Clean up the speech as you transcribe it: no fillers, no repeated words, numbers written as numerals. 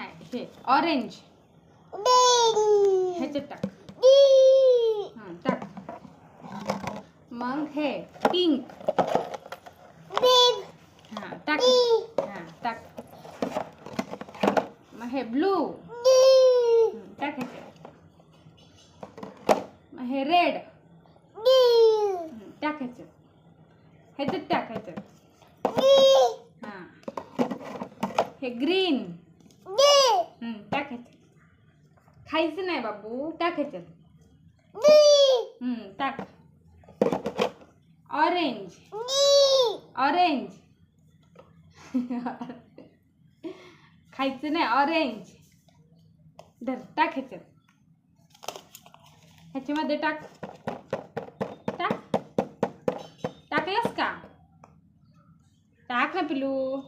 नाही हे ऑरेंज ह्याच्यात टाक. टाक. मग हे पिंक टाक. टाक. मग हे ब्लू टाक ह्याच्यात. मग हे रेड टाक ह्याच्यात. ह्याच्यात टाक ह्याच्यात. हे ग्रीन टाक ह्याच्यात. खायचं नाही बाबू, टाक ह्याच्यात. टाक. ऑरेंज ऑरेंज खायचं नाही ऑरेंज. धर टाक ह्याच्यात. ह्याच्यामध्ये टाक. टाक. टाकलंस का? टाक ना पिलू.